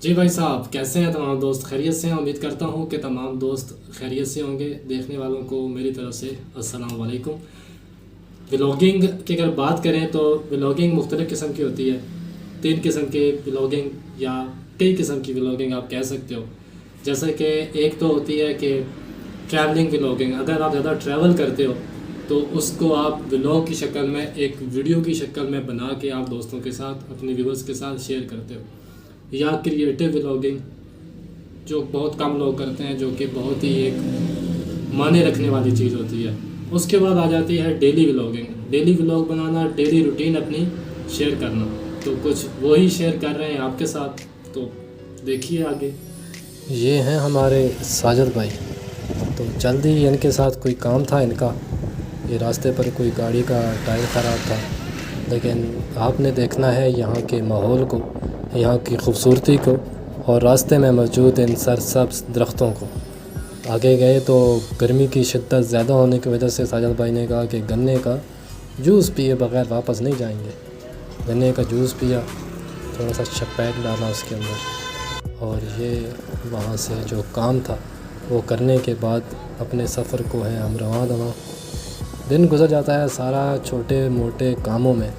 जी भाई साहब, कैसे हैं तमाम दोस्त? खैरियत से हैं? उम्मीद करता हूँ कि तमाम दोस्त खैरियत से होंगे। देखने वालों को मेरी तरफ से अस्सलाम वालेकुम। व्लॉगिंग की अगर बात करें तो व्लॉगिंग मुख्तलिफ़ किस्म की होती है। 3 किस्म के व्लॉगिंग या कई किस्म की व्लॉगिंग आप कह सकते हो। जैसे कि एक तो होती है कि ट्रैवलिंग व्लॉगिंग। अगर आप ज़्यादा ट्रैवल करते हो तो उसको आप व्लॉग की शक्ल में, एक वीडियो की शक्ल में बना के आप दोस्तों के साथ, अपने व्यूवर्स के साथ शेयर करते हो। या क्रिएटिव व्लॉगिंग, जो बहुत कम लोग करते हैं, जो कि बहुत ही एक मायने रखने वाली चीज़ होती है। उसके बाद आ जाती है डेली व्लॉगिंग। डेली व्लॉग बनाना, डेली रूटीन अपनी शेयर करना। तो कुछ वही शेयर कर रहे हैं आपके साथ, तो देखिए आगे। ये हैं हमारे साजिद भाई। तो जल्दी ही इनके साथ कोई काम था इनका। ये रास्ते पर कोई गाड़ी का टायर ख़राब था, लेकिन आपने देखना है यहाँ के माहौल को, यहाँ की खूबसूरती को और रास्ते में मौजूद इन सरसब्ज़ दरख्तों को। आगे गए तो गर्मी की शिद्दत ज़्यादा होने की वजह से साजिद भाई ने कहा कि गन्ने का जूस पिए बगैर वापस नहीं जाएंगे। गन्ने का जूस पिया, थोड़ा सा शक्कर डाला उसके अंदर, और ये वहाँ से जो काम था वो करने के बाद अपने सफ़र को है हम रवां दवां। दिन गुजर जाता है सारा छोटे मोटे कामों में।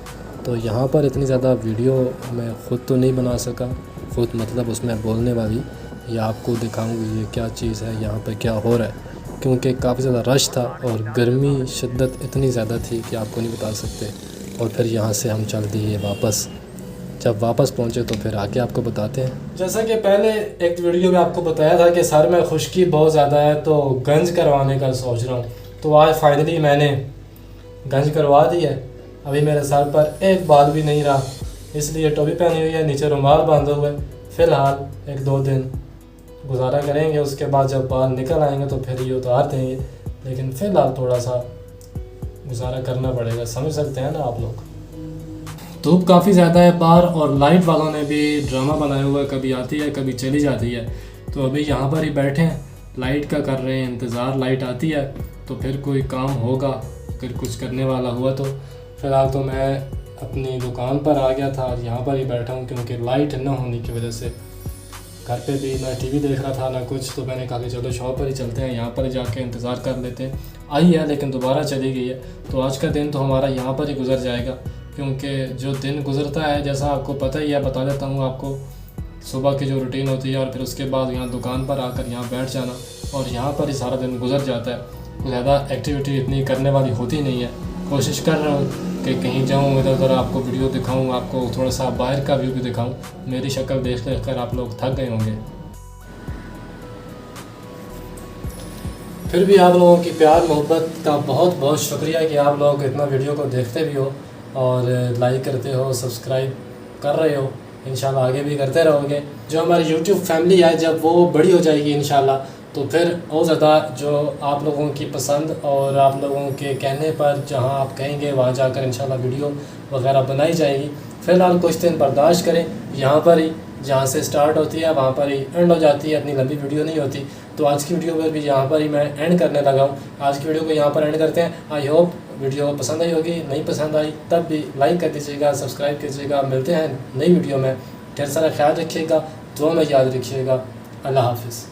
तो यहाँ पर इतनी ज़्यादा वीडियो मैं ख़ुद तो नहीं बना सका, ख़ुद मतलब उसमें बोलने वाली, या आपको दिखाऊंगी ये क्या चीज़ है, यहाँ पे क्या हो रहा है, क्योंकि काफ़ी ज़्यादा रश था और गर्मी शिद्दत इतनी ज़्यादा थी कि आपको नहीं बता सकते। और फिर यहाँ से हम चल दिए वापस। जब वापस पहुँचे तो फिर आगे आपको बताते हैं। जैसा कि पहले एक वीडियो में आपको बताया था कि सर में खुश्की बहुत ज़्यादा है, तो गंज करवाने का सोच रहा हूँ। तो आज फाइनली मैंने गंज करवा दी है। अभी मेरे सर पर एक बाल भी नहीं रहा, इसलिए टोपी पहनी हुई है, नीचे रुमाल बांधे हुए। फ़िलहाल 1-2 दिन गुजारा करेंगे, उसके बाद जब बाल निकल आएंगे तो फिर ये उतार देंगे। लेकिन फ़िलहाल थोड़ा सा गुजारा करना पड़ेगा, समझ सकते हैं ना आप लोग। धूप काफ़ी ज़्यादा है बाहर, और लाइट वालों ने भी ड्रामा बनाया हुआ है, कभी आती है कभी चली जाती है। तो अभी यहाँ पर ही बैठे हैं, लाइट का कर रहे हैं इंतज़ार। लाइट आती है तो फिर कोई काम होगा, अगर कुछ करने वाला हुआ तो। फ़िलहाल तो मैं अपनी दुकान पर आ गया था और यहाँ पर ही बैठा हूँ, क्योंकि लाइट न होने की वजह से घर पे भी ना टीवी देख रहा था ना कुछ। तो मैंने कहा कि चलो शॉप पर ही चलते हैं, यहाँ पर ही जाके इंतज़ार कर लेते हैं। आई है लेकिन दोबारा चली गई है, तो आज का दिन तो हमारा यहाँ पर ही गुजर जाएगा। क्योंकि जो दिन गुजरता है, जैसा आपको पता ही है, बता देता हूँ आपको। सुबह की जो रूटीन होती है और फिर उसके बाद यहाँ दुकान पर आकर यहाँ बैठ जाना, और यहाँ पर ही सारा दिन गुजर जाता है। ज़्यादा एक्टिविटी इतनी करने वाली होती नहीं है। कोशिश कर रहा हूँ कि कहीं जाऊँ, इधर उधर आपको वीडियो दिखाऊँ, आपको थोड़ा सा बाहर का व्यू भी दिखाऊँ। मेरी शक्ल देख कर आप लोग थक गए होंगे। फिर भी आप लोगों की प्यार मोहब्बत का बहुत बहुत शुक्रिया कि आप लोग इतना वीडियो को देखते भी हो और लाइक करते हो, सब्सक्राइब कर रहे हो। इंशाल्लाह आगे भी करते रहोगे। जो हमारी यूट्यूब फैमिली है, जब वो बड़ी हो जाएगी इंशाल्लाह, तो फिर और ज़्यादा जो आप लोगों की पसंद और आप लोगों के कहने पर जहां आप कहेंगे वहां जाकर इंशाल्लाह वीडियो वगैरह बनाई जाएगी। फ़िलहाल कुछ दिन बर्दाश्त करें, यहाँ पर ही जहाँ से स्टार्ट होती है वहाँ पर ही एंड हो जाती है, इतनी लंबी वीडियो नहीं होती। तो आज की वीडियो पर भी यहाँ पर ही मैं एंड करने लगा हूँ। आज की वीडियो को यहाँ पर एंड करते हैं। आई होप वीडियो पसंद आई होगी। नहीं पसंद आई तब भी लाइक कर दीजिएगा, सब्सक्राइब कीजिएगा। मिलते हैं नई वीडियो में। ढेर सारा ख्याल रखिएगा, दुआ में याद रखिएगा। अल्लाह हाफिज़।